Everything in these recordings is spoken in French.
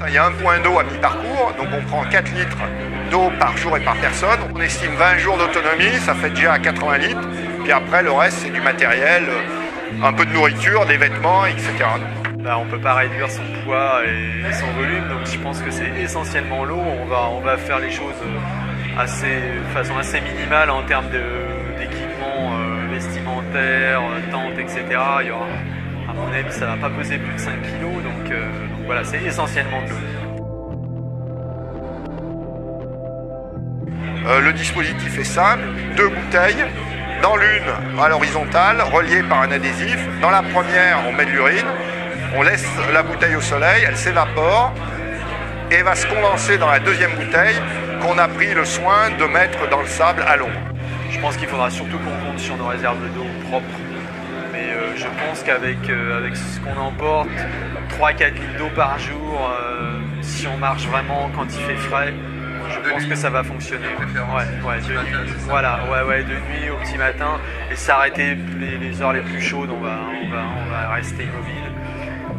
Il y a un point d'eau à mi-parcours, donc on prend 4 litres d'eau par jour et par personne. On estime 20 jours d'autonomie, ça fait déjà 80 litres. Puis après, le reste, c'est du matériel, un peu de nourriture, des vêtements, etc. Là, on ne peut pas réduire son poids et son volume, donc je pense que c'est essentiellement l'eau. On va faire les choses de façon assez minimale en termes d'équipement vestimentaire, tente, etc. Il y aura, à mon avis, ça ne va pas peser plus de 5 kg, donc voilà, c'est essentiellement de l'eau. Le dispositif est simple, 2 bouteilles, dans l'une à l'horizontale, reliées par un adhésif. Dans la première, on met de l'urine, on laisse la bouteille au soleil, elle s'évapore et va se condenser dans la deuxième bouteille qu'on a pris le soin de mettre dans le sable à l'ombre. Je pense qu'il faudra surtout qu'on compte sur nos réserves d'eau propres. Mais je pense qu'avec ce qu'on emporte, 3-4 litres d'eau par jour, si on marche vraiment quand il fait frais, je pense que ça va fonctionner. Ouais, de nuit. Voilà, de nuit au petit matin. Et s'arrêter les heures les plus chaudes, on va rester immobile.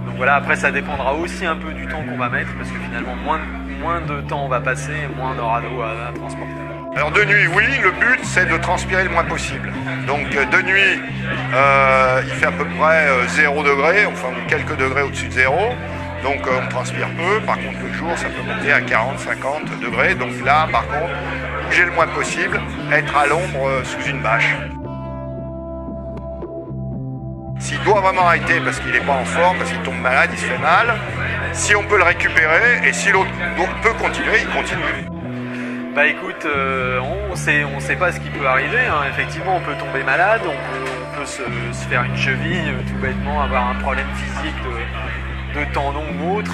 Donc voilà, après ça dépendra aussi un peu du temps qu'on va mettre, parce que finalement moins de temps on va passer, moins on aura d'eau à transporter. Alors de nuit, oui, le but c'est de transpirer le moins possible. Donc de nuit, il fait à peu près 0 degré, enfin quelques degrés au-dessus de 0. Donc on transpire peu, par contre le jour ça peut monter à 40-50 degrés. Donc là par contre, bouger le moins possible, être à l'ombre sous une bâche. S'il doit vraiment arrêter parce qu'il n'est pas en forme, parce qu'il tombe malade, il se fait mal, si on peut le récupérer et si l'autre peut continuer, il continue. Bah écoute, on sait pas ce qui peut arriver, hein. Effectivement on peut tomber malade, on peut se faire une cheville, tout bêtement, avoir un problème physique de tendon ou autre.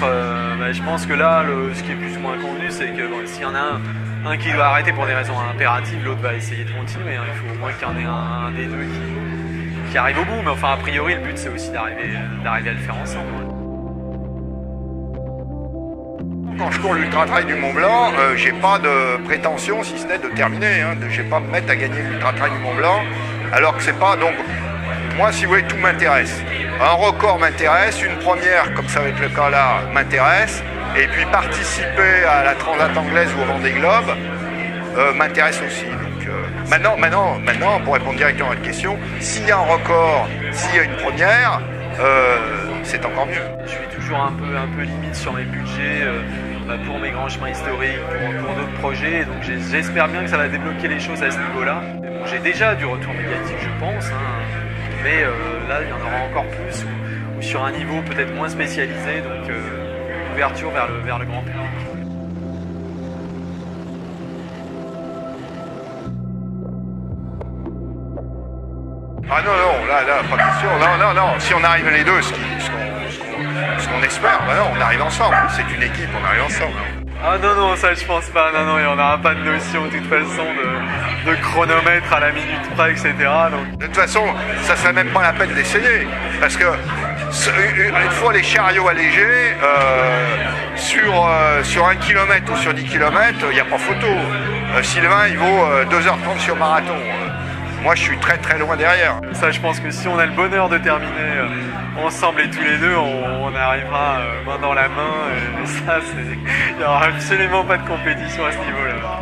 Bah, je pense que là, ce qui est plus ou moins convenu, c'est que bon, s'il y en a un qui doit arrêter pour des raisons impératives, l'autre va essayer de continuer, hein. Il faut au moins qu'il y en ait un des deux qui arrive au bout, mais enfin a priori le but c'est aussi d'arriver à le faire ensemble. Quand je cours l'ultra-trail du Mont Blanc, j'ai pas de prétention si ce n'est de terminer. Hein. Je vais pas me mettre à gagner l'ultra-trail du Mont Blanc, alors que c'est pas. Donc, moi, si vous voulez, tout m'intéresse. Un record m'intéresse, une première, comme ça va être le cas là, m'intéresse, et puis participer à la Transat anglaise ou au Vendée Globe m'intéresse aussi. Donc, maintenant, pour répondre directement à votre question, s'il y a un record, s'il y a une première, c'est encore mieux. Je suis toujours un peu limite sur mes budgets pour mes grands chemins historiques, pour d'autres projets, donc j'espère bien que ça va débloquer les choses à ce niveau-là. Bon, j'ai déjà du retour médiatique, je pense, hein, mais là il y en aura encore plus, ou sur un niveau peut-être moins spécialisé, donc ouverture vers le grand public. Ah non, là, pas question. Non. Si on arrive les deux, ce qu'on espère, bah non, on arrive ensemble. C'est une équipe, on arrive ensemble. Ah non, ça je pense pas. Non, il n'y en aura pas de notion de toute façon de chronomètre à la minute près, etc. Donc... De toute façon, ça serait même pas la peine d'essayer. Parce que une fois les chariots allégés, sur 1 km ou sur 10 km, il n'y a pas photo. Sylvain, il vaut 2h30 sur marathon. Moi, je suis très loin derrière. Ça, je pense que si on a le bonheur de terminer ensemble et tous les deux, on arrivera main dans la main. Et ça, il n'y aura absolument pas de compétition à ce niveau-là.